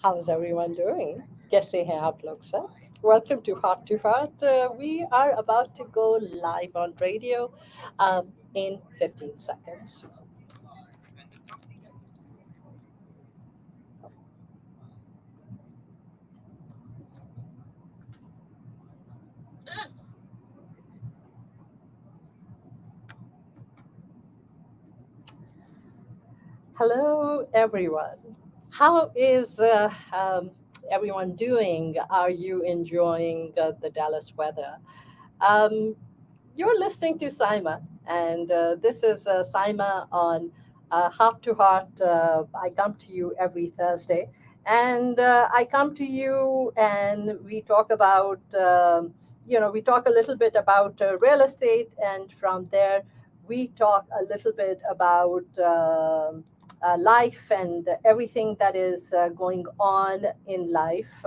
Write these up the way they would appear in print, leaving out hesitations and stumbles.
How's everyone doing? कैसे हैं आप लोग सब? Welcome to Heart to Heart. We are about to go live on radio in 15 seconds. Hello, everyone. How is everyone doing? Are you enjoying the Dallas weather? Um, you're listening to Saima, and this is Saima on Heart to Heart. I come to you every Thursday, and I come to you, and we talk about, we talk a little bit about real estate, and from there, we talk a little bit about life and everything that is going on in life.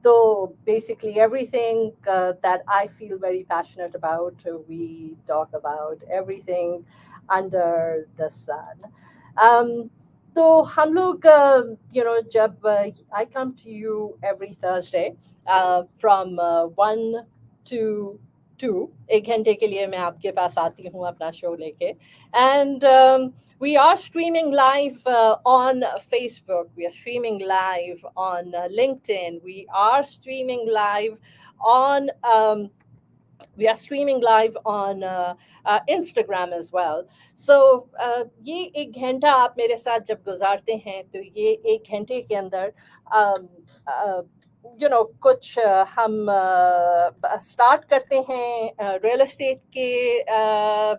Though basically everything that I feel very passionate about, we talk about everything under the sun. Um, तो हम लोग जब I come to you every Thursday from 1 to 2 एक घंटे के लिए मैं आपके पास आती हूँ अपना शो लेके and we are streaming live on Facebook. We are streaming live on LinkedIn. On we are streaming live on Instagram as well. So ये एक घंटा आप मेरे साथ जब गुजारते हैं तो ये एक घंटे के अंदर कुछ हम स्टार्ट करते हैं रियल एस्टेट के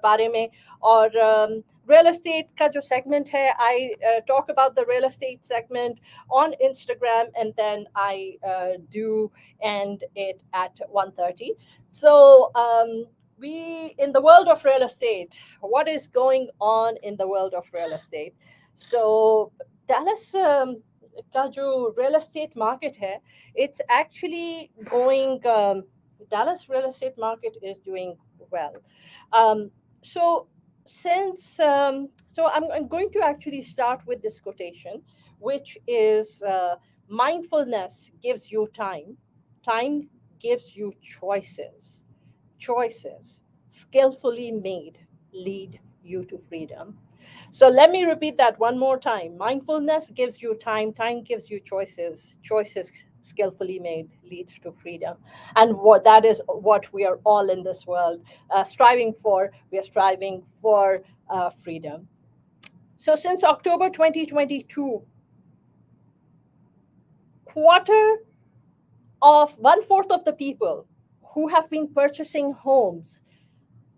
बारे में और real estate ka jo segment hai I talk about the real estate segment on Instagram and then I do end it at 1:30. So we in the world of real estate, what is going on in the world of real estate? So Dallas का जो real estate market है, it's actually going. Dallas real estate market is doing well. So I'm going to actually start with this quotation, which is mindfulness gives you time. Time gives you choices. Choices, skillfully made, lead you to freedom. So let me repeat that one more time. Mindfulness gives you time. Time gives you choices. Choices skillfully made leads to freedom. And that is what we are all in this world striving for. We are striving for freedom. So since October 2022, one-fourth of the people who have been purchasing homes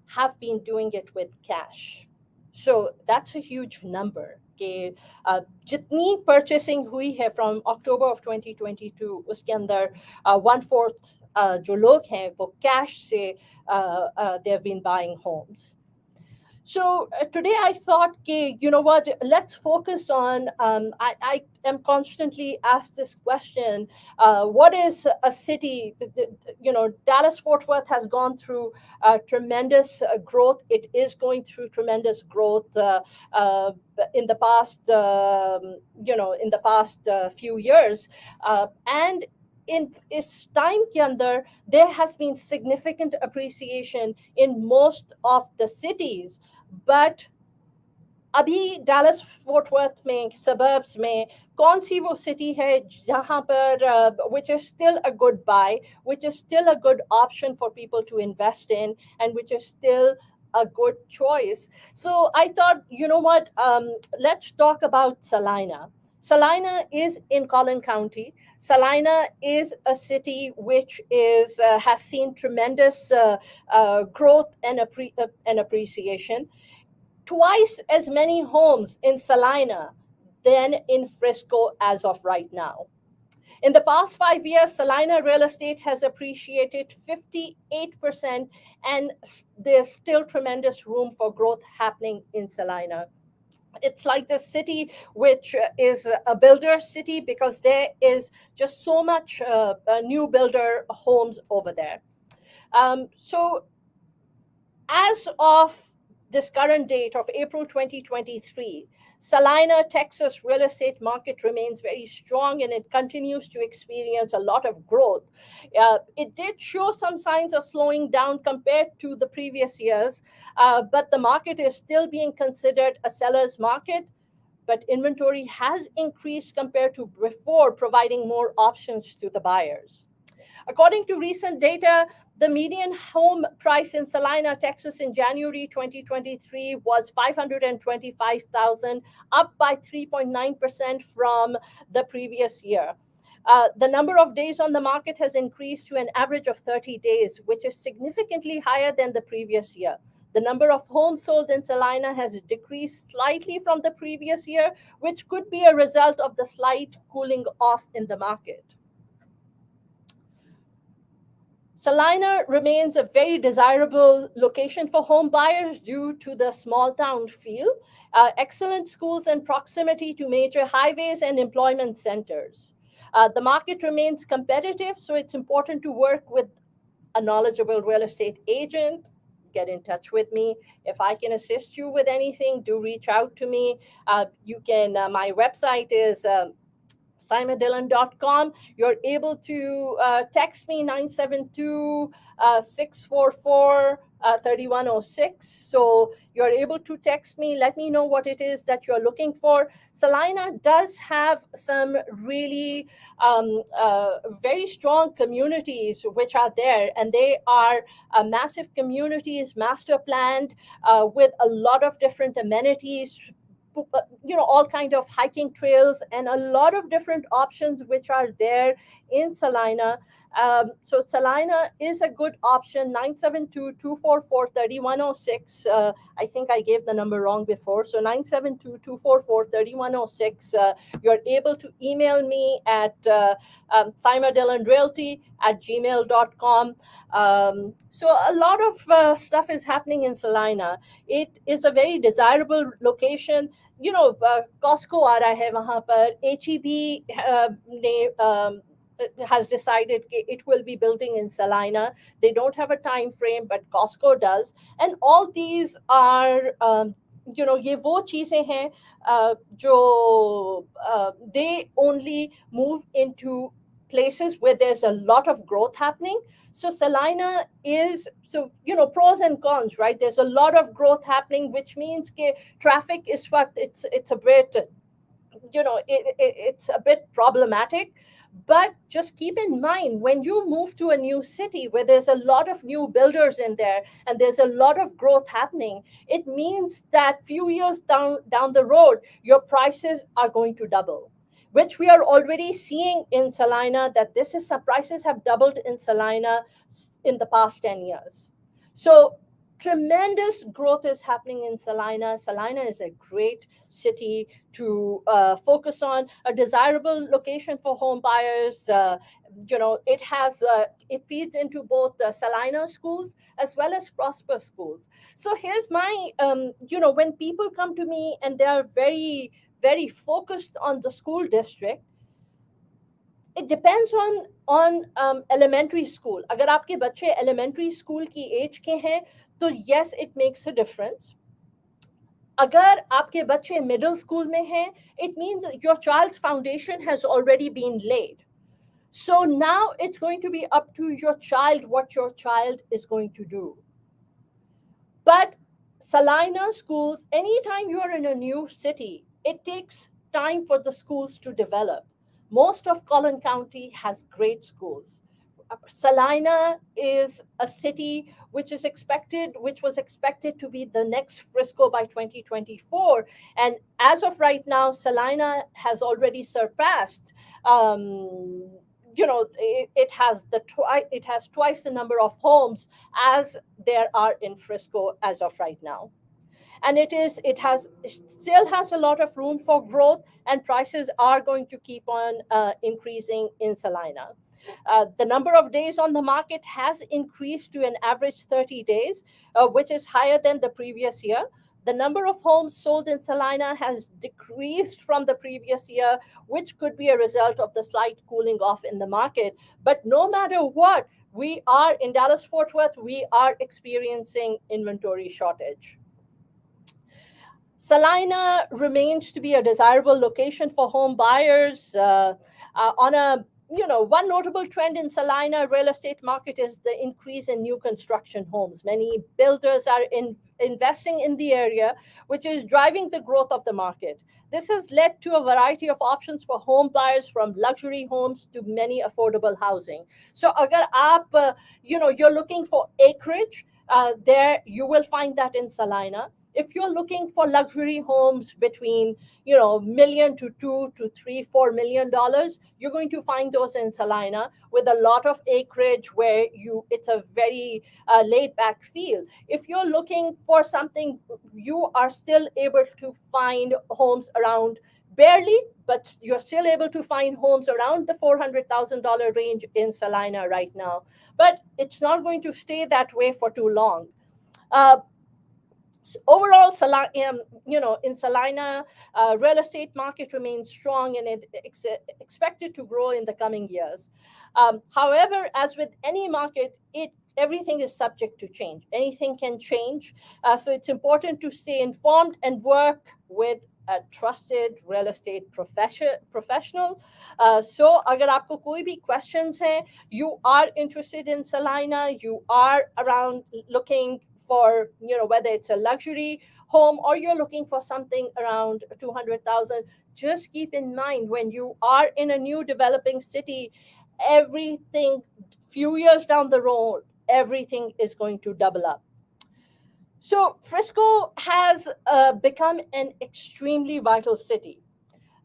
have been doing it with cash. So that's a huge number. कि जितनी purchasing हुई है from October of 2022 उसके अंदर 1/4 जो लोग हैं वो cash से they have been buying homes. So today I thought, you know what, let's focus on, I am constantly asked this question, what is a city, Dallas-Fort Worth has gone through tremendous growth. It is going through tremendous growth in the past few years. And in इस time के अंदर there has been significant appreciation in most of the cities, but अभी Dallas Fort Worth में suburbs में कौन सी वो city है जहाँ पर which is still a good buy, which is still a good option for people to invest in, and which is still a good choice. So I thought, you know what, let's talk about Celina. Celina is in Collin County. Celina is a city which has seen tremendous growth and appreciation. Twice as many homes in Celina than in Frisco as of right now. In the past 5 years, Celina real estate has appreciated 58%, and there's still tremendous room for growth happening in Celina. It's like the city which is a builder city because there is just so much new builder homes over there. So as of this current date of April 2023, Salina, Texas real estate market remains very strong and it continues to experience a lot of growth. It did show some signs of slowing down compared to the previous years, but the market is still being considered a seller's market. But inventory has increased compared to before, providing more options to the buyers. According to recent data, the median home price in Celina, Texas in January 2023 was $525,000, up by 3.9% from the previous year. The number of days on the market has increased to an average of 30 days, which is significantly higher than the previous year. The number of homes sold in Celina has decreased slightly from the previous year, which could be a result of the slight cooling off in the market. Celina remains a very desirable location for home buyers due to the small town feel, excellent schools, and proximity to major highways and employment centers. The market remains competitive, so it's important to work with a knowledgeable real estate agent. Get in touch with me. If I can assist you with anything, do reach out to me. My website is SaimaDillon.com. You're able to text me 972 644 3106. So you're able to text me, let me know what it is that you're looking for. Celina does have some really very strong communities which are there, and they are massive communities, master planned, with a lot of different amenities, all kind of hiking trails and a lot of different options which are there in Celina. So Celina is a good option. 972-244-3106. I think I gave the number wrong before. So 972-244-3106. You're able to email me at SaimaDillonRealty@gmail.com. So a lot of stuff is happening in Celina. It is a very desirable location. Costco आ रहा है वहाँ पर, HEB ने has decided it will be building in Celina. They don't have a time frame, but Costco does. And all these are, ये वो चीज़ें हैं जो they only move into places where there's a lot of growth happening. So Celina is, pros and cons, right? There's a lot of growth happening, which means traffic is what it's a bit, it's a bit problematic. But just keep in mind, when you move to a new city where there's a lot of new builders in there and there's a lot of growth happening, it means that few years down the road, your prices are going to double, which we are already seeing in Celina, that prices have doubled in Celina in the past 10 years. So tremendous growth is happening in Celina. Celina is a great city to focus on, a desirable location for home buyers. It feeds into both the Celina schools as well as Prosper schools. So here's my, when people come to me and they are very, very focused on the school district, it depends on elementary school. अगर आपके बच्चे elementary school की age के हैं, तो yes, it makes a difference. अगर आपके बच्चे middle school में हैं, it means your child's foundation has already been laid. So now it's going to be up to your child what your child is going to do. But Celina schools, anytime you are in a new city, it takes time for the schools to develop. Most of Collin County has great schools. Celina is a city which was expected to be the next Frisco by 2024. And as of right now, Celina has already surpassed, it has twice the number of homes as there are in Frisco as of right now. And it still has a lot of room for growth, and prices are going to keep on increasing in Celina. The number of days on the market has increased to an average 30 days, which is higher than the previous year. The number of homes sold in Celina has decreased from the previous year, which could be a result of the slight cooling off in the market. But no matter what, we are in Dallas-Fort Worth, we are experiencing inventory shortage. Salina remains to be a desirable location for home buyers. On a one notable trend in Salina real estate market is the increase in new construction homes. Many builders are investing in the area, which is driving the growth of the market. This has led to a variety of options for home buyers, from luxury homes to many affordable housing. So, agar aap, you're looking for acreage, there you will find that in Salina. If you're looking for luxury homes between million to $2 to $3 4 million, you're going to find those in Salina, with a lot of acreage where you it's a very laid back feel. If you're looking for something, you are still able to find homes around, barely, but you're still able to find homes around the $400,000 range in Salina right now. But it's not going to stay that way for too long. uh, Overall, in Salina, real estate market remains strong, and expected to grow in the coming years. However, as with any market, it everything is subject to change. Anything can change, so it's important to stay informed and work with a trusted real estate professional. So, अगर आपको कोई भी questions है, you are interested in Salina, you are around looking for, whether it's a luxury home or you're looking for something around 200,000, just keep in mind, when you are in a new developing city, everything, few years down the road, everything is going to double up. So Frisco has become an extremely vital city.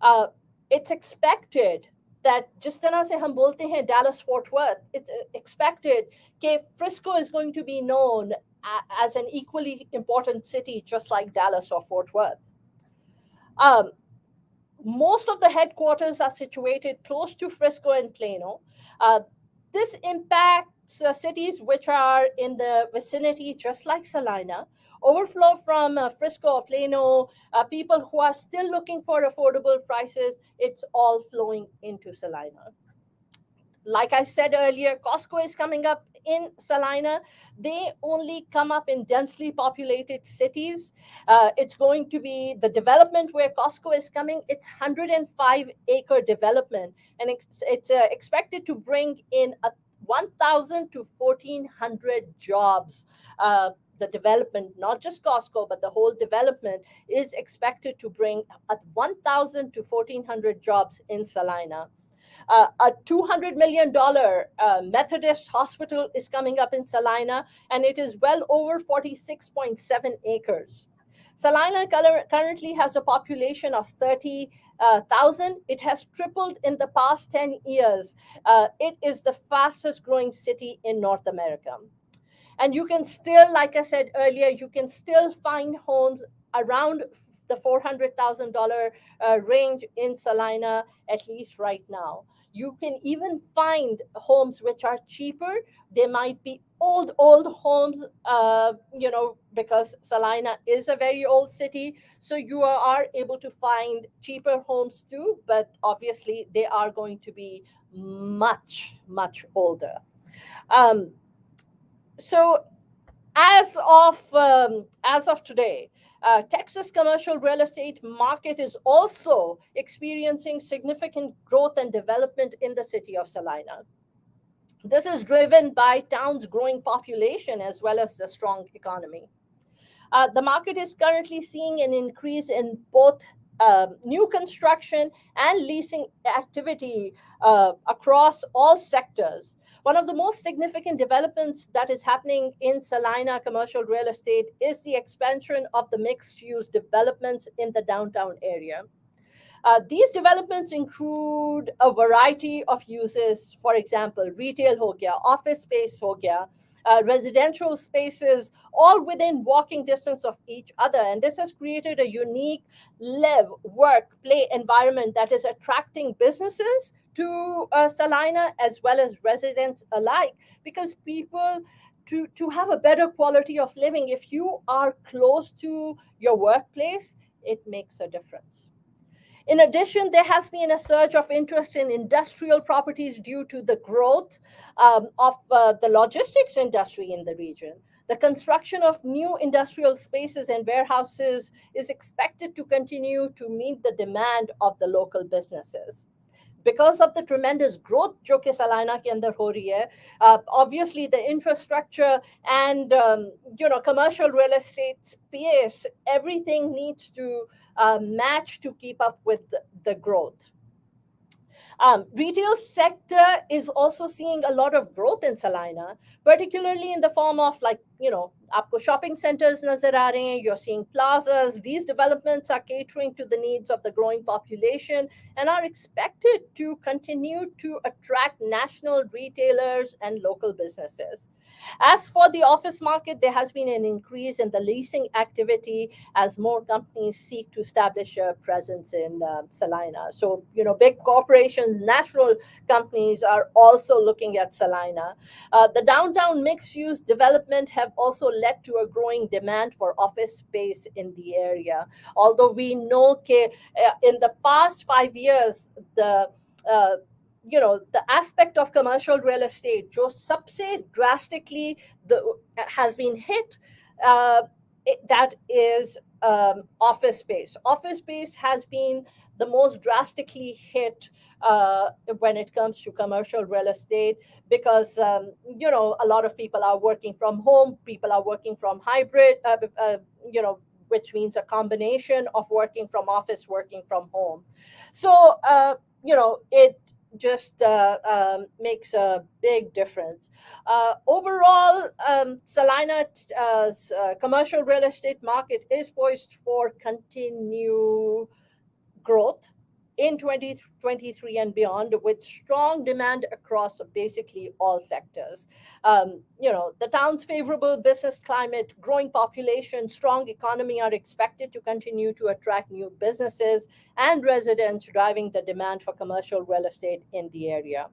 uh, it's expected that, जिस तरह से हम बोलते हैं Dallas Fort Worth, it's expected that Frisco is going to be known as an equally important city, just like Dallas or Fort Worth. Um, Most of the headquarters are situated close to Frisco and Plano. Uh, this impacts cities which are in the vicinity, just like Salina. Overflow from Frisco or Plano, people who are still looking for affordable prices, it's all flowing into Salina. Like I said earlier, Costco is coming up in Salina. They only come up in densely populated cities. It's going to be the development where Costco is coming. It's 105-acre development, and it's expected to bring in 1,000 to 1,400 jobs. The development, not just Costco, but the whole development is expected to bring 1,000 to 1,400 jobs in Salina. A $200 million Methodist hospital is coming up in Salina, and it is well over 46.7 acres. Salina currently has a population of 30,000. It has tripled in the past 10 years. It is the fastest growing city in North America. And you can still, like I said earlier, you can still find homes around the $400,000 range in Salina, at least right now. You can even find homes which are cheaper. They might be old homes, because Salina is a very old city. So you are able to find cheaper homes too, but obviously they are going to be much, much older. Um, so as of today, Texas commercial real estate market is also experiencing significant growth and development in the city of Salina. This is driven by town's growing population as well as the strong economy. The market is currently seeing an increase in both new construction and leasing activity across all sectors. One of the most significant developments that is happening in Salina commercial real estate is the expansion of the mixed use developments in the downtown area. These developments include a variety of uses. For example, retail ho gaya, office space ho gaya, residential spaces, all within walking distance of each other. And this has created a unique live, work, play environment that is attracting businesses to Salina as well as residents alike, because people, to have a better quality of living, if you are close to your workplace, it makes a difference. In addition, there has been a surge of interest in industrial properties due to the growth of the logistics industry in the region. The construction of new industrial spaces and warehouses is expected to continue to meet the demand of the local businesses. Because of the tremendous growth जो कि सलाइना के अंदर हो रही है, obviously the infrastructure and commercial real estate space, everything needs to match to keep up with the growth. Retail sector is also seeing a lot of growth in Salina, particularly in the form of आपको shopping centers नजर आ रहे हैं, you're seeing plazas. These developments are catering to the needs of the growing population and are expected to continue to attract national retailers and local businesses. As for the office market, there has been an increase in the leasing activity as more companies seek to establish a presence in Salina. So, big corporations, national companies are also looking at Salina. The downtown mixed-use development have also led to a growing demand for office space in the area. Although we know that in the past 5 years, uh, the aspect of commercial real estate जो सबसे drastically has been hit, that is office space. Office space has been the most drastically hit when it comes to commercial real estate because a lot of people are working from home, people are working from hybrid, which means a combination of working from office, working from home. So it just makes a big difference. Overall, Salina's commercial real estate market is poised for continued growth in 2023 and beyond, with strong demand across basically all sectors. The town's favorable business climate, growing population, strong economy are expected to continue to attract new businesses and residents, driving the demand for commercial real estate in the area.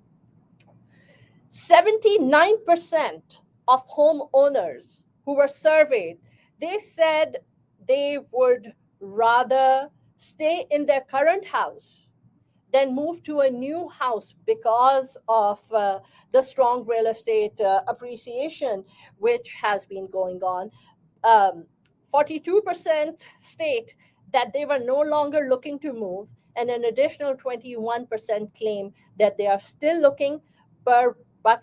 79% of homeowners who were surveyed, they said they would rather stay in their current house than move to a new house because of the strong real estate appreciation which has been going on. 42% state that they were no longer looking to move, and an additional 21% claim that they are still looking but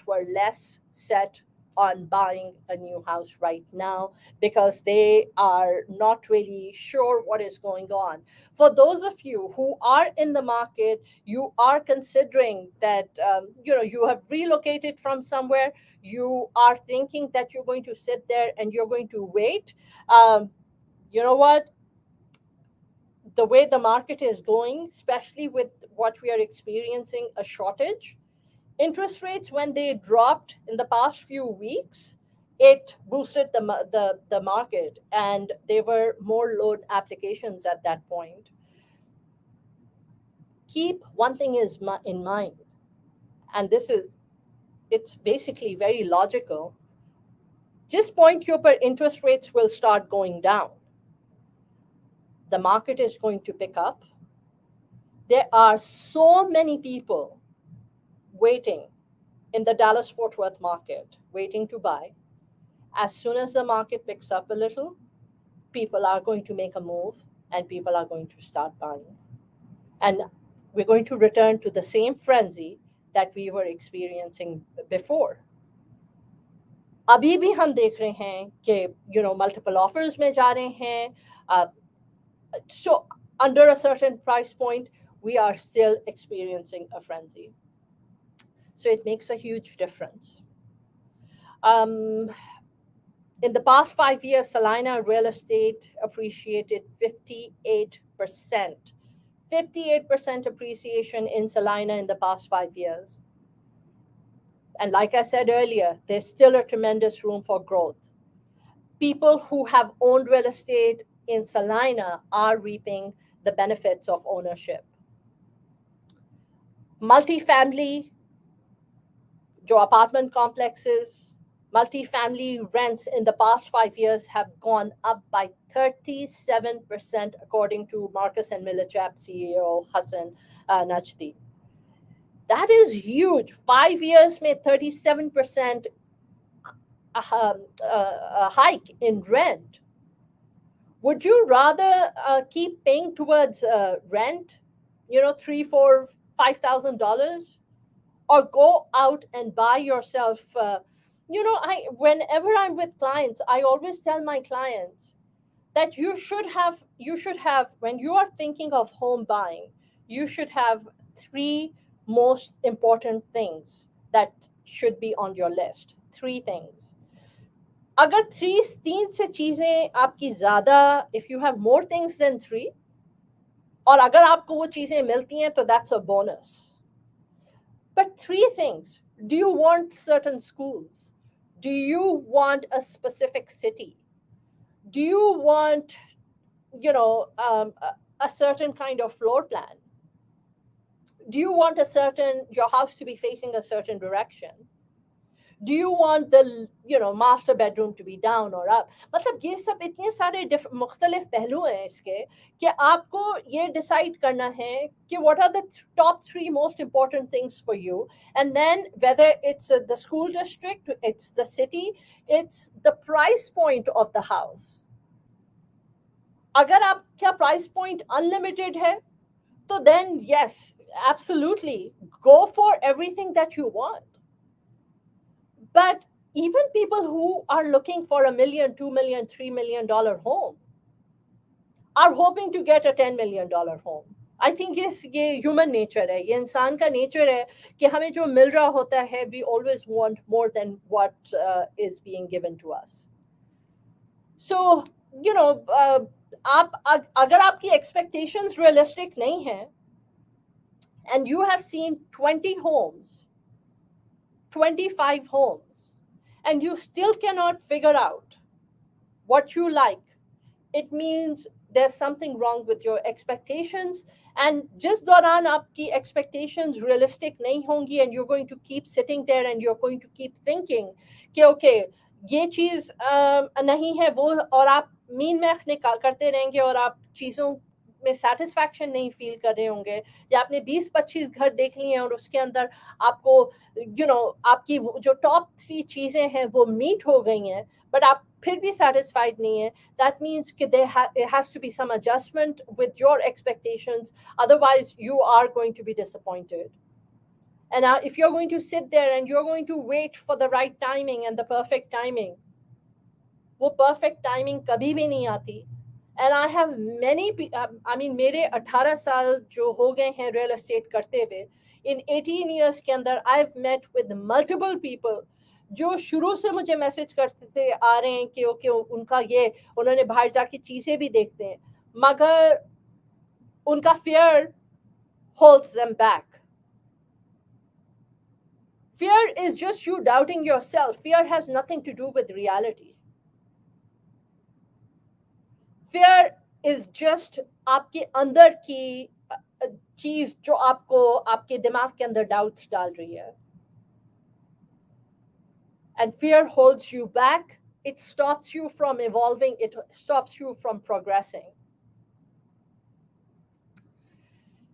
were less set on buying a new house right now because they are not really sure what is going on. For those of you who are in the market, you are considering that you have relocated from somewhere, you are thinking that you're going to sit there and you're going to wait. You know what? The way the market is going, especially with what we are experiencing, a shortage, interest rates, when they dropped in the past few weeks, it boosted the market, and there were more loan applications at that point. Keep one thing in mind, and it's basically very logical. Just point your interest rates will start going down. The market is going to pick up. There are so many people waiting in the Dallas-Fort Worth market, waiting to buy. As soon as the market picks up a little, people are going to make a move and people are going to start buying. And we're going to return to the same frenzy that we were experiencing before. अभी भी हम देख रहे हैं कि multiple offers में जा रहे हैं. So under a certain price point, we are still experiencing a frenzy. So it makes a huge difference. In the past 5 years, Celina Real Estate appreciated 58%. 58% appreciation in Celina in the past 5 years. And like I said earlier, there's still a tremendous room for growth. People who have owned real estate in Celina are reaping the benefits of ownership. Multifamily, जो apartment complexes, multifamily rents in the past 5 years have gone up by 37%, according to Marcus and Millichap CEO Hessam Nadji. That is huge. 5 years में 37%. a hike in rent, would you rather keep paying towards rent, three, four, $5,000, or go out and buy yourself? I whenever I'm with clients, I always tell my clients that you should have when you are thinking of home buying, you should have three most important things that should be on your list. Three things. अगर तीन से चीजें आपकी ज्यादा, if you have more things than three, और अगर आपको वो चीजें मिलती हैं तो that's a bonus. But three things. Do you want certain schools? Do you want a specific city? Do you want, a certain kind of floor plan? Do you want your house to be facing a certain direction? Do you want the master bedroom to be down or up? मतलब ये सब इतने सारे मुख्तलिफ पहलू हैं इसके कि आपको ये डिसाइड करना है कि what are the top three most important things for you, and then whether it's the school district, it's the city, it's the price point of the house. अगर आपका प्राइस पॉइंट अनलिमिटेड है तो then yes, absolutely go for everything that you want. But even people who are looking for $1 million, $2 million, $3 million home are hoping to get a $10 million home. I think ये human nature है, ये इंसान का nature है कि हमें जो मिल रहा होता है, we always want more than what is being given to us. So आप अगर आपकी expectations realistic नहीं हैं, and you have seen 20 homes, 25 homes, and you still cannot figure out what you like, it means there's something wrong with your expectations. And जिस दौरान आपकी expectations realistic नहीं होंगी, and you're going to keep sitting there and you're going to keep thinking कि okay, ये चीज़ नहीं है वो, और आप मीन में करते रहेंगे और आप चीज़ों में सेटिस्फैक्शन नहीं फील कर रहे होंगे, या आपने 20-25 घर देख लिए हैं और उसके अंदर आपको आपकी जो टॉप 3 चीज़ें हैं वो मीट हो गई हैं, बट आप फिर भी satisfied नहीं है, that means कि there has to be some adjustment with your expectations, otherwise you are going to be disappointed. And now if you're going to sit there and you're going to wait for the right timing and the perfect timing, वो perfect timing कभी भी नहीं आती. And I have many, मेरे 18 साल जो हो गए हैं real estate करते हुए, in 18 years के अंदर I've met with multiple people जो शुरू से मुझे मैसेज करते आ रहे हैं कि ओके उनका ये, उन्होंने बाहर जाके चीज़ें भी देखते हैं, मगर उनका fear holds them back. Fear is just you doubting yourself. Fear has nothing to do with reality. Fear is just आपके अंदर की चीज जो आपको आपके दिमाग के अंदर डाउट्स डाल रही है. And fear holds you back. It stops you from evolving. It stops you from progressing.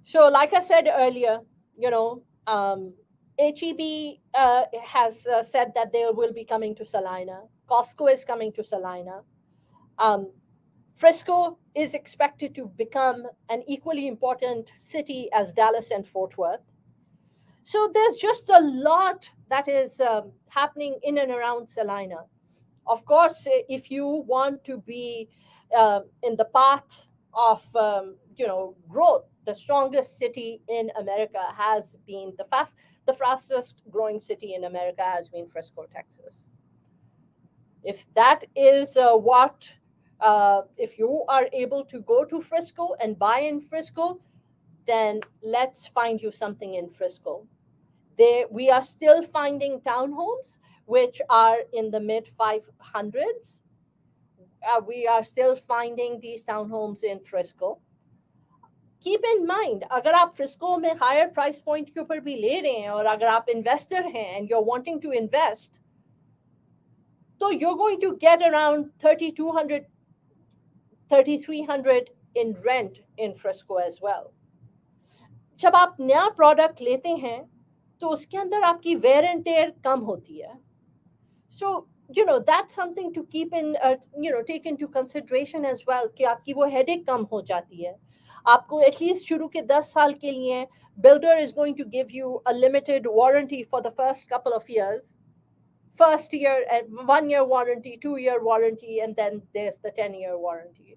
So like I said earlier, HEB has said that they will be coming to Celina. Costco is coming to Celina. Frisco is expected to become an equally important city as Dallas and Fort Worth. So there's just a lot that is happening in and around Celina. Of course, if you want to be in the path of growth, the strongest city in America has been the fastest growing city in America has been Frisco, Texas. If that is if you are able to go to Frisco and buy in Frisco, then let's find you something in Frisco. We are still finding townhomes which are in the mid 500s. We are still finding these townhomes in Frisco. Keep in mind, अगर आप Frisco में higher price point के ऊपर भी ले रहे हैं, और अगर आप investor हैं and you're wanting to invest, so you're going to get around 3,200, 3,300 in rent in Frisco as well. जब आप नया प्रोडक्ट लेते हैं तो उसके अंदर आपकी वेयर एंड टेयर कम होती है. So that's something to keep in, take into consideration as well, कि आपकी वो headache कम हो जाती है. आपको एटलीस्ट शुरू के 10 साल के लिए builder is going to give you a limited warranty for the first couple of years. First year, 1 year warranty, 2 year warranty, and then there's the 10-year warranty.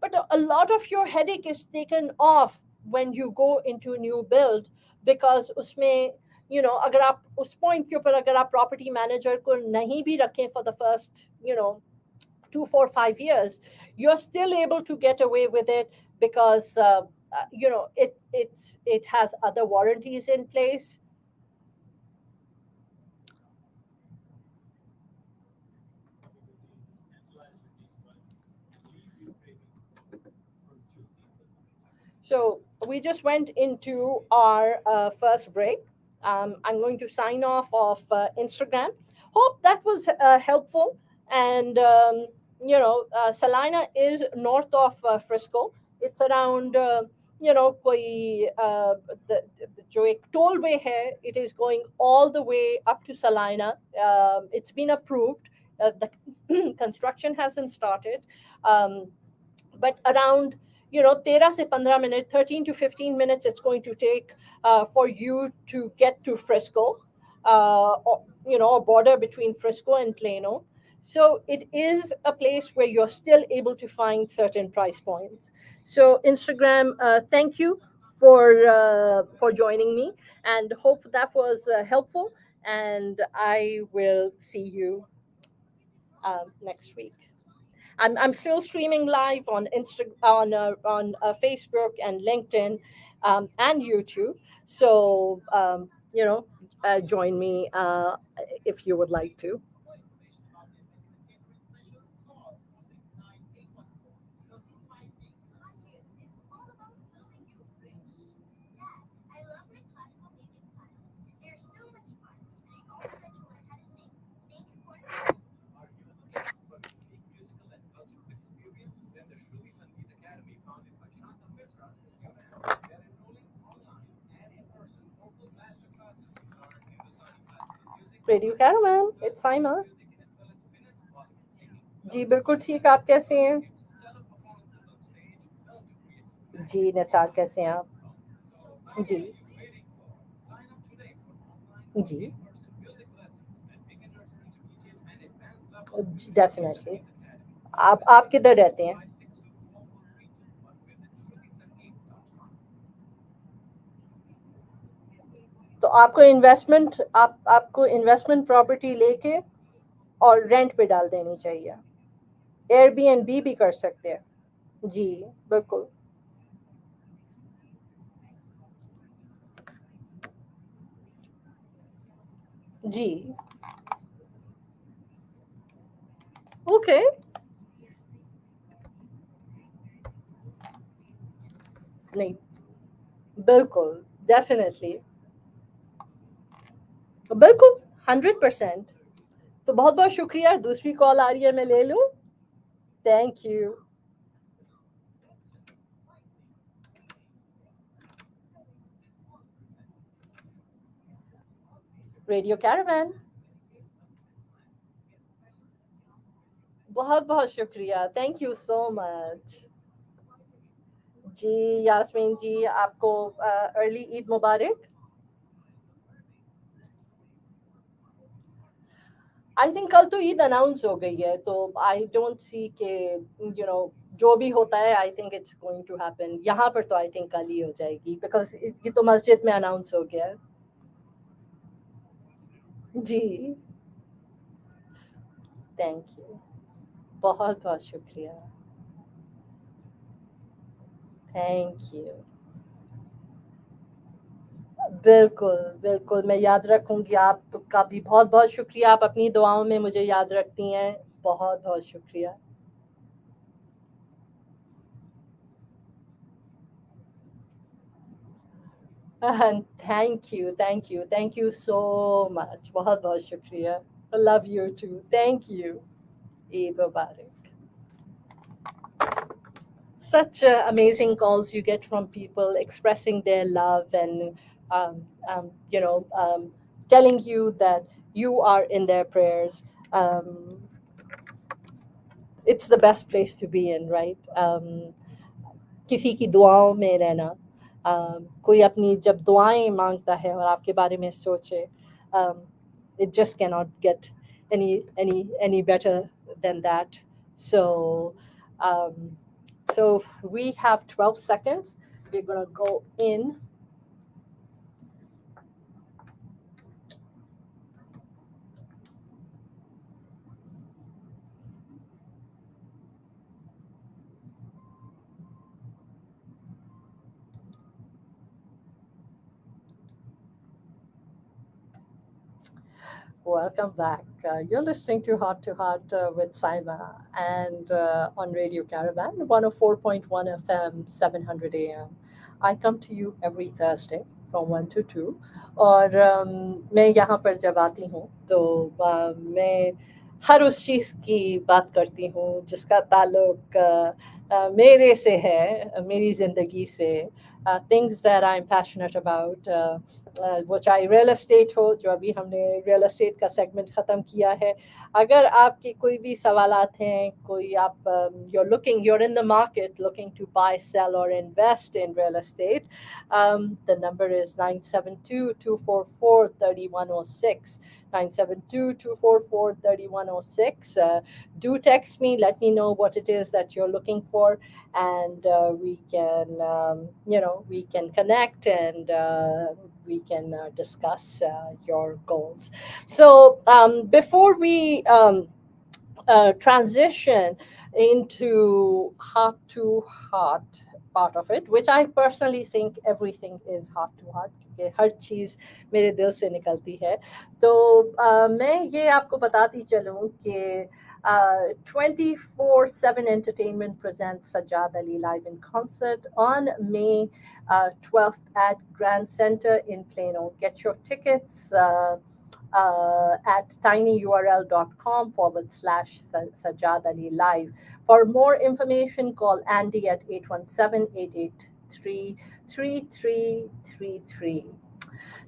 But a lot of your headache is taken off when you go into a new build, because उसमें अगर आप उस point के ऊपर अगर आप property manager को नहीं भी रखें for the first 2 4 5 years, you're still able to get away with it, because it has other warranties in place. So we just went into our first break. I'm going to sign off of Instagram. Hope that was helpful. And Celina is north of Frisco. It's around कोई जो एक tollway है, it is going all the way up to Celina. It's been approved. The construction hasn't started. But around 13 से 15 minutes, 13 to 15 minutes it's going to take for you to get to Frisco, a border between Frisco and Plano. So it is a place where you're still able to find certain price points. So Instagram, thank you for joining me, and hope that was helpful. And I will see you next week. I'm still streaming live on Facebook and LinkedIn, and YouTube. So join me if you would like to. Radio Caravan, it's Saima. जी बिल्कुल ठीक, आप कैसे हैं? जी निसार, कैसे हैं आप? जी जी definitely. आप किधर रहते हैं? तो आपको इन्वेस्टमेंट प्रॉपर्टी लेके और रेंट पे डाल देनी चाहिए. एयरबीएनबी भी कर सकते हैं. जी बिल्कुल. जी ओके. नहीं, बिल्कुल, डेफिनेटली, बिल्कुल, 100%. तो बहुत बहुत शुक्रिया. दूसरी कॉल आ रही है, मैं ले लूँ? Thank you. रेडियो कैरावैन, बहुत बहुत शुक्रिया. Thank you so much. जी यास्मीन जी, आपको अर्ली ईद मुबारक. आई थिंक कल तो ईद अनाउंस हो गई है, तो आई डोंट सी के जो भी होता है, I think it's going to happen. यहाँ पर तो आई थिंक कल ही हो जाएगी, बिकॉज ये तो मस्जिद में अनाउंस हो गया है. जी थैंक यू. बहुत बहुत शुक्रिया. Thank you. बिल्कुल बिल्कुल, मैं याद रखूंगी. आपका भी बहुत बहुत शुक्रिया. आप अपनी दुआओं में मुझे याद रखती हैं. बहुत बहुत शुक्रिया. Thank you so much. बहुत बहुत शुक्रिया. Love you too. Thank you. Eid मुबारक. Such amazing calls you get from people expressing their love and um, um, you know um, telling you that you are in their prayers. um, it's the best place to be in, right? किसी की दुआओं में रहना, कोई अपनी जब दुआएं मांगता है और आपके बारे में सोचे, it just cannot get any better than that. So um, so we have 12 seconds. We're going to go in. Welcome back. You're listening to Heart with Saima and on Radio Caravan, 104.1 FM, 700 AM. I come to you every Thursday from 1 to 2. और मैं यहाँ पर जब आती हूँ तो मैं हर उस चीज़ की बात करती हूँ जिसका ताल्लुक मेरे से है, मेरी ज़िंदगी से, things that I'm passionate about. वो चाहे रियल एस्टेट हो, जो अभी हमने रियल एस्टेट का सेगमेंट ख़त्म किया है। अगर आपके कोई भी सवालात हैं, कोई आप you're in the market looking to buy, sell or invest in real estate, the number is 972-244-3106. 972-244-3106. Do text me, let me know what it is that you're looking for, and we can connect, and we can discuss your goals. So before we transition into heart to heart part of it, which I personally think everything is heart to heart, क्योंकि हर चीज़ मेरे दिल से निकलती है। तो मैं ये आपको बताती चलूँ कि 24/7 Entertainment presents Sajjad Ali live in concert on May 12th at Grand Center in Plano. Get your tickets at tinyurl.com/Sajjad Ali Live. For more information, call Andy at 817-883-3333.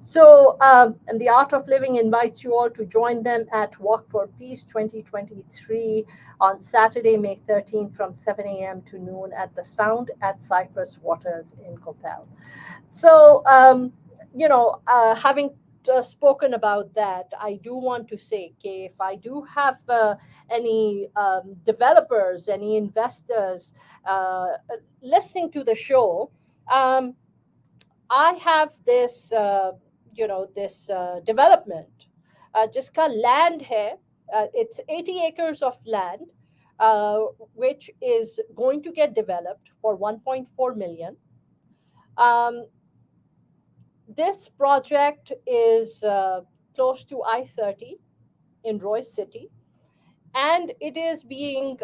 So, and the Art of Living invites you all to join them at Walk for Peace 2023 on Saturday, May 13th from 7 a.m. to noon at the Sound at Cypress Waters in Coppell. So, having spoken about that, I do want to say, okay, if I do have any developers, any investors listening to the show, I have this, this development. जिसका land है, it's 80 acres of land, uh, which is going to get developed for 1.4 million. Um, this project is close to I-30 in Royce City, and it is being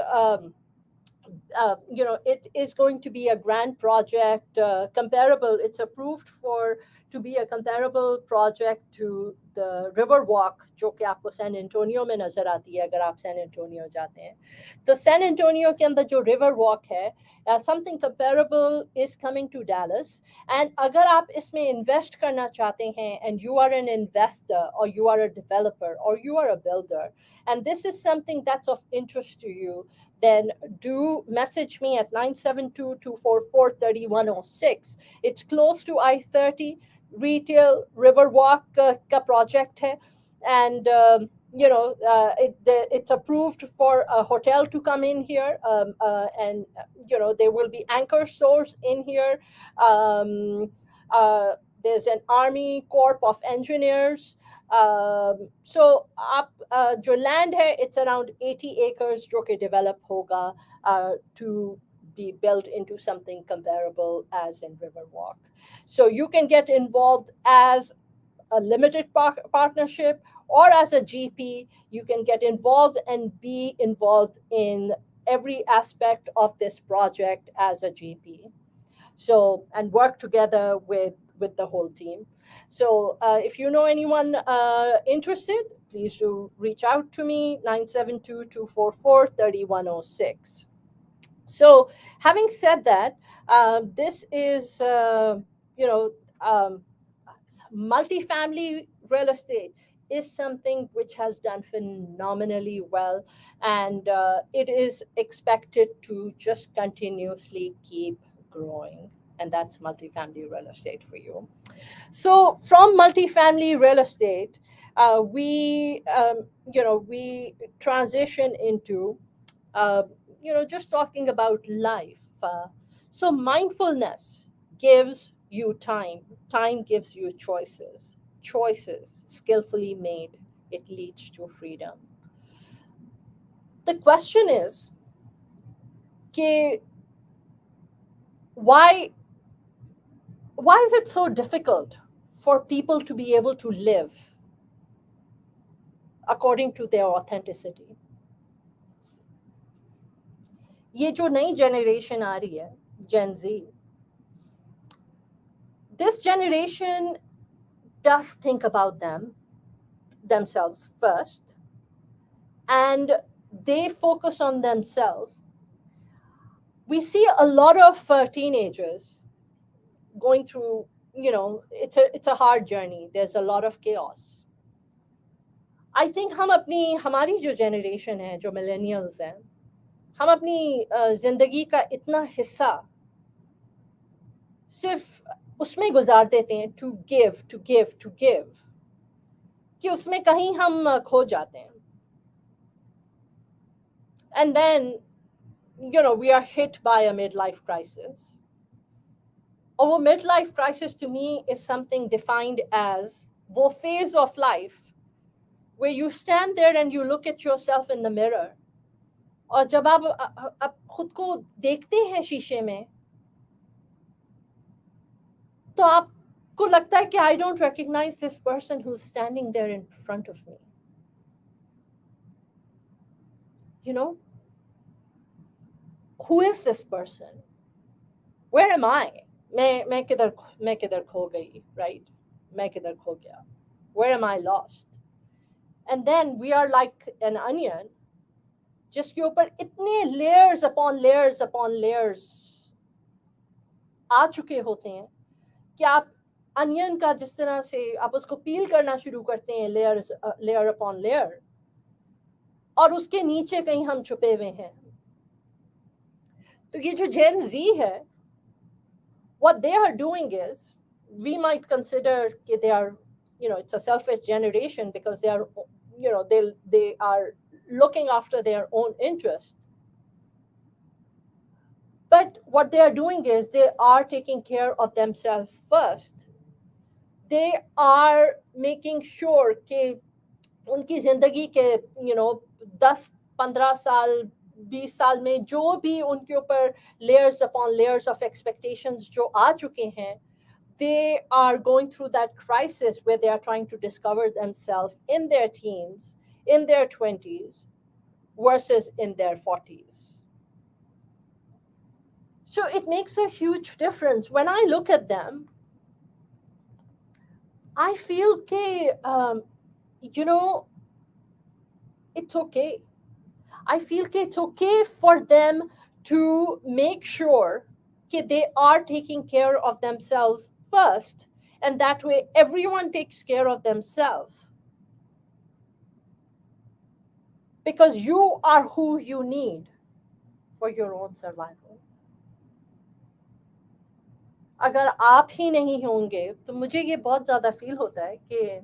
it is going to be a grand project, comparable. It's approved for to be a comparable project to the river walk, जो कि आपको San Antonio में नजर आती है अगर आप San Antonio जाते हैं। तो सैन एंटोनियो के अंदर जो रिवर वॉक है, something comparable is coming to Dallas. And अगर आप इसमें invest करना चाहते हैं, and you are an investor or you are a developer or you are a builder, and this is something that's of interest to you, then do message me at 972-244-3106. It's close to I-30, retail Riverwalk ka project hai. And it's approved for a hotel to come in here, and there will be anchor stores in here. um, there's an Army Corps of Engineers. So आप जो land है, it's around 80 acres जो कि develop होगा to be built into something comparable as in Riverwalk. So you can get involved as a limited partnership or as a GP. You can get involved and be involved in every aspect of this project as a GP. So, and work together with the whole team. So if you know anyone interested, please do reach out to me, 972-244-3106. So having said that, this is, um, multifamily real estate. is something which has done phenomenally well, and it is expected to just continuously keep growing. And that's multifamily real estate for you. So from multifamily real estate, we transition into uh, just talking about life. So mindfulness gives you time. Time gives you choices. Choices skillfully made, it leads to freedom. The question is, कि why why is it so difficult for people to be able to live according to their authenticity? ये जो नई generation आ रही है, Gen Z, this generation does think about themselves first, and they focus on themselves. We see a lot of teenagers going through, it's a hard journey. There's a lot of chaos. I think हमारी जो generation है, जो millennials हैं, हम अपनी जिंदगी का इतना हिस्सा सिर्फ उसमें गुजार देते हैं, to give to give to give, कि उसमें कहीं हम खो जाते हैं. And then, we are hit by a midlife crisis. Or midlife crisis to me is something defined as वो phase of life where you stand there and you look at yourself in the mirror. और जब आप खुद को देखते हैं शीशे में, तो आपको लगता है कि I don't recognize this person who's standing there in front of me. Who is this person? Where am I? मैं किधर खो गई, right? मैं किधर खो गया? Where am I lost? And then we are like an onion, जिसके ऊपर इतने layers upon layers upon layers आ चुके होते हैं कि आप अनियन का जिस तरह से आप उसको पील करना शुरू करते हैं, लेयर अपॉन लेयर, और उसके नीचे कहीं हम छुपे हुए हैं. तो ये जो Gen Z है, what they are doing is, we might consider that they are, it's a selfish generation because they are, they are looking after their own interest. But what they are doing is they are taking care of themselves first. They are making sure कि उनकी जिंदगी के 10-15 साल 20 साल में जो भी उनके ऊपर layers upon layers of expectations जो आ चुके हैं, they are going through that crisis where they are trying to discover themselves in their teens, in their 20s, versus in their 40s. So it makes a huge difference. When I look at them, I feel it's okay. I feel it's okay for them to make sure that they are taking care of themselves first, and that way everyone takes care of themselves. Because you are who you need for your own survival. अगर आप ही नहीं होंगे तो मुझे ये बहुत ज़्यादा feel होता है कि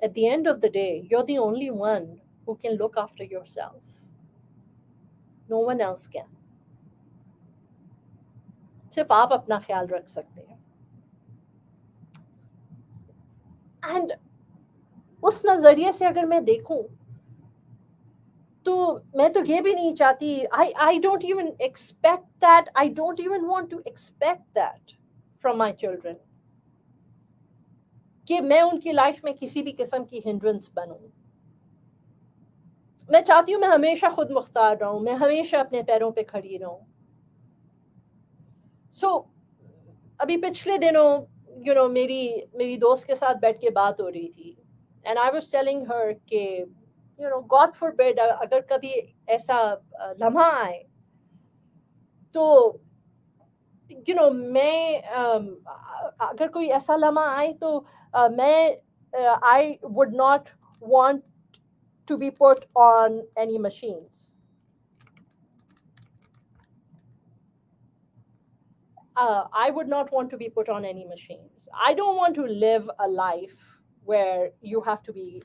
at the end of the day, you're the only one who can look after yourself. No one else can. सिर्फ आप अपना ख्याल रख सकते हैं. And उस नज़रिए से अगर मैं देखूं तो मैं तो ये भी नहीं चाहती, I don't even expect that. I don't even want to expect that from my children, कि मैं उनकी लाइफ में किसी भी किस्म की हिंड्रेंस बनूं. मैं चाहती हूँ मैं हमेशा खुद मुख्तार रहूं, मैं हमेशा अपने पैरों पे खड़ी रहूं. So अभी पिछले दिनों मेरी दोस्त के साथ बैठ के बात हो रही थी, and I was telling her कि God forbid अगर कभी ऐसा लम्हा आए तो मैं अगर कोई ऐसा लम्हा आए तो मैं I would not want to be put on any machines. I would not want to be put on any machines. I don't want to live a life where you have to be,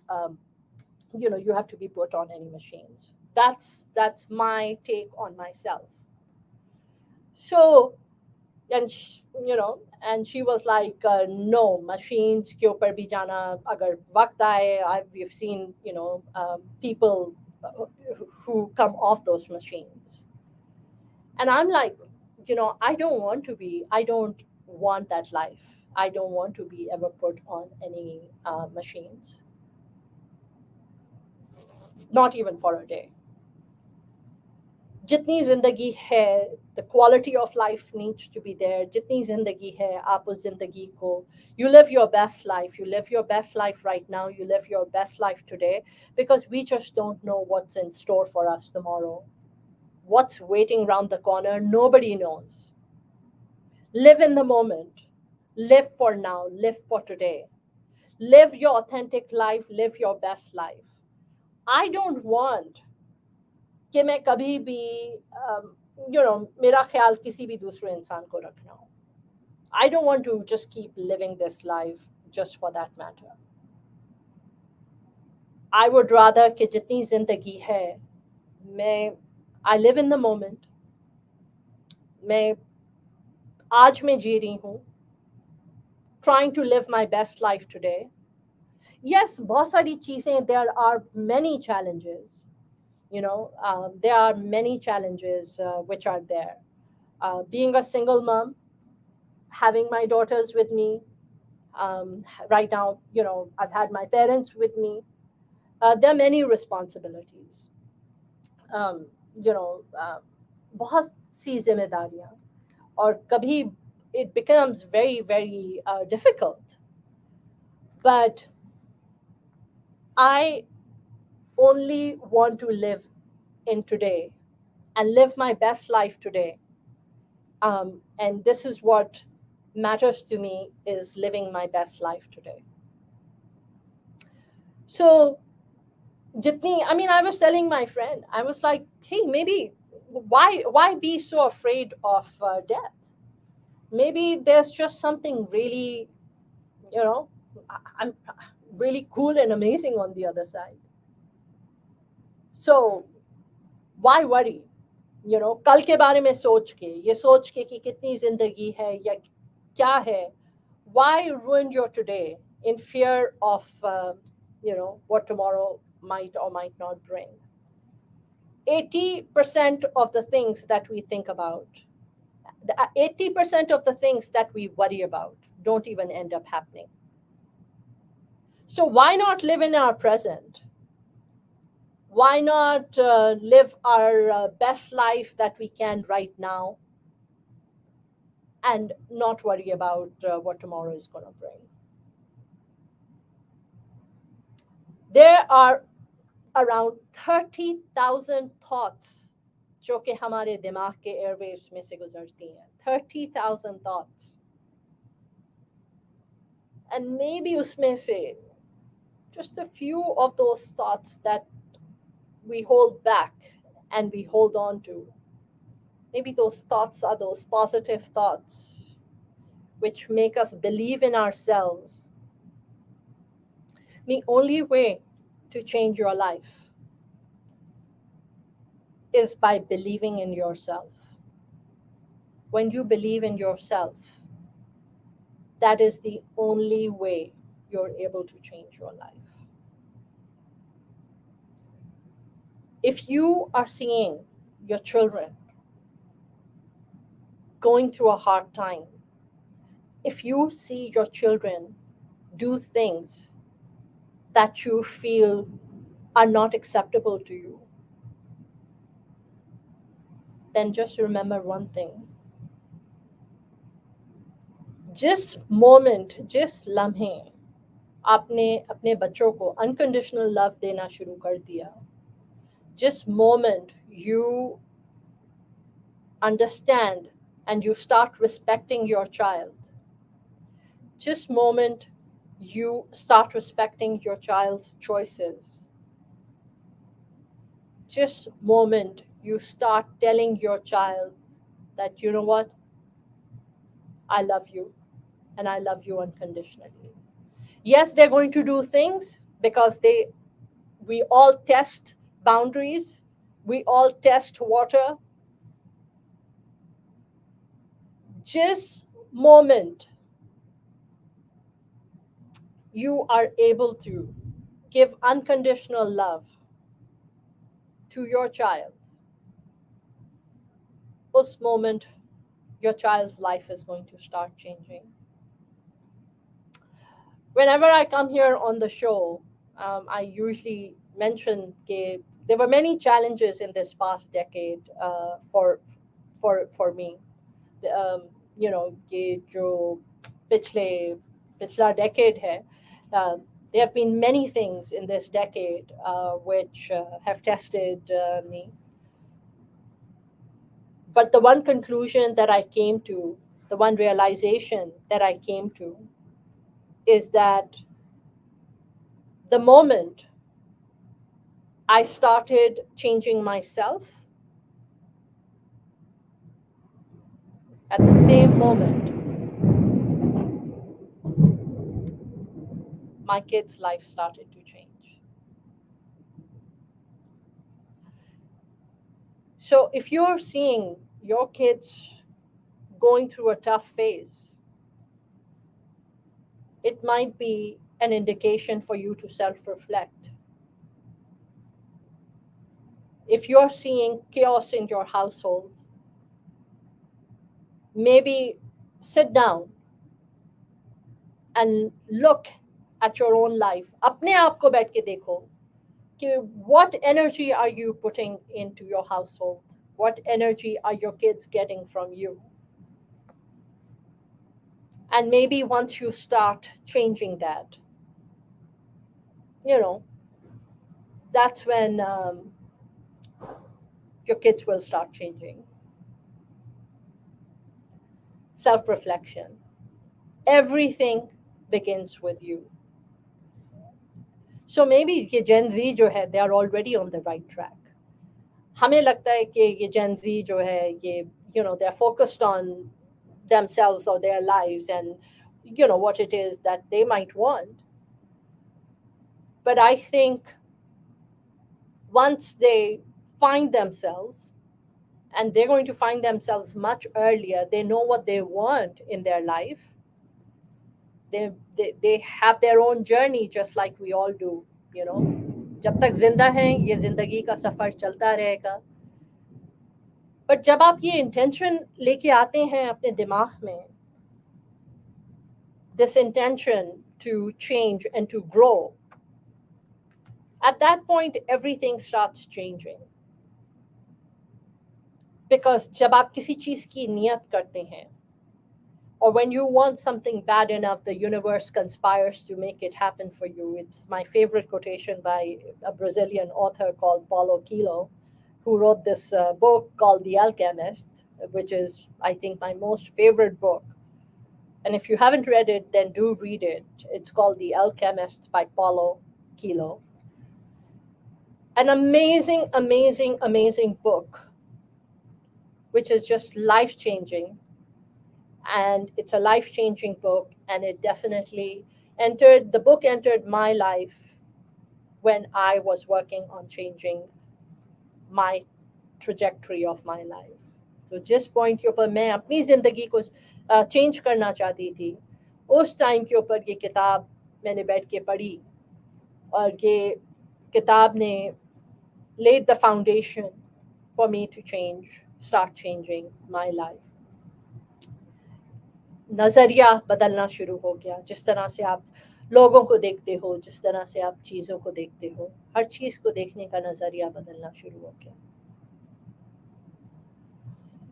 you have to be put on any machines. That's my take on myself. So, and she was like, no, machines ke upar bhi jana agar waqt aaye. We've seen, people who come off those machines. And I'm like, I don't want that life. I don't want to be ever put on any machines, not even for a day. जितनी जिंदगी है, the quality of life needs to be there. जितनी जिंदगी है, आप उस जिंदगी को, you live your best life. You live your best life right now. You live your best life today, because we just don't know what's in store for us tomorrow. What's waiting around the corner, nobody knows. Live in the moment. Live for now. Live for today. Live your authentic life. Live your best life. I don't want कि मैं कभी भी मेरा ख्याल किसी भी दूसरे इंसान को रखना हो. I don't want to just keep living this life just for that matter. I would rather कि जितनी जिंदगी है, मैं I live in the moment. मैं आज में जी रही हूँ, trying to live my best life today. Yes, बहुत सारी चीज़ें, there are many challenges. There are many challenges which are there. Being a single mom, having my daughters with me, right now, I've had my parents with me. There are many responsibilities. Um, बहुत सी जिम्मेदारियां, और कभी it becomes very, very difficult. But I only want to live in today and live my best life today. And this is what matters to me, is living my best life today. So, I was telling my friend, I was like, hey, maybe why be so afraid of death? Maybe there's just something really, I'm really cool and amazing on the other side. So, why worry? कल के बारे में सोच के, ये सोच के कि कितनी जिंदगी है या क्या है, why ruin your today in fear of what tomorrow might or might not bring? 80% of the things that we think about, 80% of the things that we worry about don't even end up happening. So why not live in our present? Why not live our best life that we can right now, and not worry about what tomorrow is going to bring? There are around 30,000 thoughts जो कि हमारे दिमाग के airwaves में से गुजरती हैं. 30,000 thoughts. And maybe उसमें से just a few of those thoughts that we hold back and we hold on to. Maybe those thoughts are those positive thoughts which make us believe in ourselves. The only way to change your life is by believing in yourself. When you believe in yourself, that is the only way you're able to change your life. If you are seeing your children going through a hard time, if you see your children do things that you feel are not acceptable to you, then just remember one thing. जिस moment, जिस लम्हे आपने अपने बच्चों को unconditional love देना शुरू कर दिया, जिस moment you understand and you start respecting your child, जिस moment you start respecting your child's choices. Just moment you start telling your child that, you know what, I love you and I love you unconditionally. Yes, they're going to do things because we all test boundaries, we all test water. Just moment you are able to give unconditional love to your child, us moment your child's life is going to start changing. Whenever I come here on the show, I usually mention that there were many challenges in this past decade for me. You know, ये जो पिछला decade है, uh, there have been many things in this decade which have tested me. But the one conclusion that I came to, the one realization that I came to, is that the moment I started changing myself, at the same moment, my kids' life started to change. So if you're seeing your kids going through a tough phase, it might be an indication for you to self reflect. If you're seeing chaos in your household, maybe sit down and look at your own life. अपने आप को बैठ के देखो कि what energy are you putting into your household? What energy are your kids getting from you? And maybe once you start changing that, you know, that's when your kids will start changing. Self reflection. Everything begins with you. So maybe ये Gen Z जो है, they are already on the right track. हमें लगता है कि ये Gen Z जो है, ये, you know, they're focused on themselves or their lives and, you know, what it is that they might want. But I think once they find themselves, and they're going to find themselves much earlier, they know what they want in their life. They have their own journey just like we all do, you know. जब तक जिंदा हैं ये जिंदगी का सफर चलता रहेगा. But जब आप ये इंटेंशन लेके आते हैं अपने दिमाग में, this intention to change and to grow, at that point everything starts changing. Because जब आप किसी चीज की नियत करते हैं, or when you want something bad enough, the universe conspires to make it happen for you. It's my favorite quotation by a Brazilian author called Paulo Coelho, who wrote this book called The Alchemist, which is, I think, my most favorite book. And if you haven't read it, then do read it. It's called The Alchemist by Paulo Coelho. An amazing, amazing, amazing book, which is just life changing. And it's a life changing book. And it definitely the book entered my life when I was working on changing my trajectory of my life. So जिस point के ऊपर मैं अपनी ज़िंदगी को change करना चाहती थी, उस टाइम के ऊपर ये किताब मैंने बैठ के पढ़ी, और ये किताब ने laid the foundation for me to start changing my life. नज़रिया बदलना शुरू हो गया. जिस तरह से आप लोगों को देखते हो, जिस तरह से आप चीज़ों को देखते हो, हर चीज़ को देखने का नज़रिया बदलना शुरू हो गया.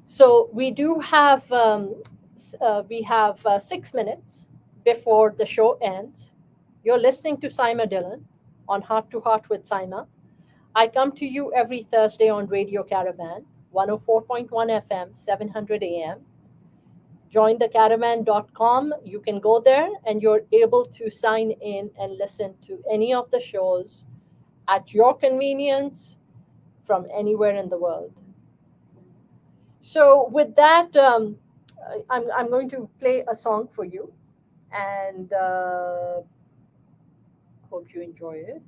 So we have 6 minutes before the show ends. You're listening to Saima Dillon on Heart to Heart with Saima. I come to you every Thursday on Radio Caravan, 104.1 FM, 700 AM. jointhecaravan.com. You can go there and you're able to sign in and listen to any of the shows at your convenience from anywhere in the world. So, with that, I'm going to play a song for you and hope you enjoy it.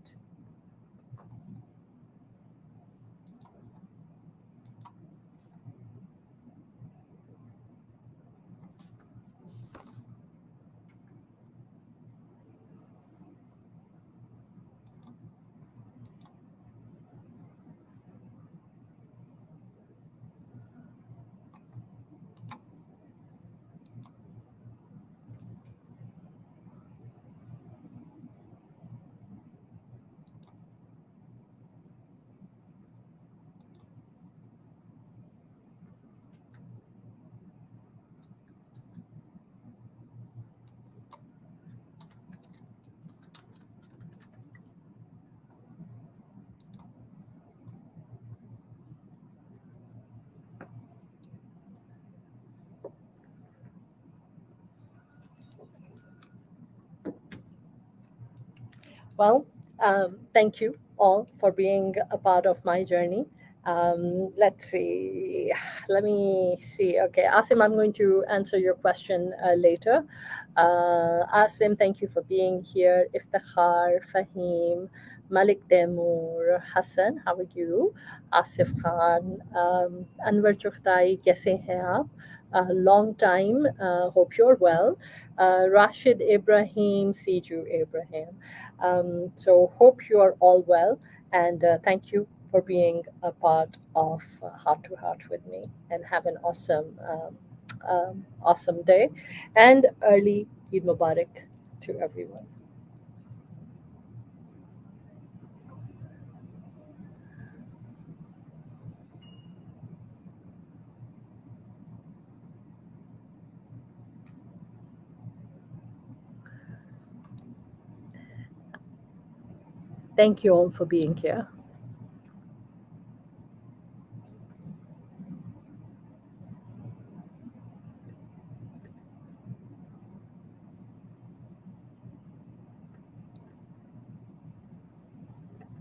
Well, thank you all for being a part of my journey. Let's see. Let me see. Okay, Asim, I'm going to answer your question later. Asim, thank you for being here. Iftikhar, Fahim, Malik Temur, Hassan, how are you? Asif Khan, Anwar Chughtai, kaise hain aap? Long time, hope you're well. Rashid Ibrahim, Siju Ibrahim. So hope you are all well, and thank you for being a part of Heart to Heart with me. And have an awesome day, and early Eid Mubarak to everyone. Thank you all for being here.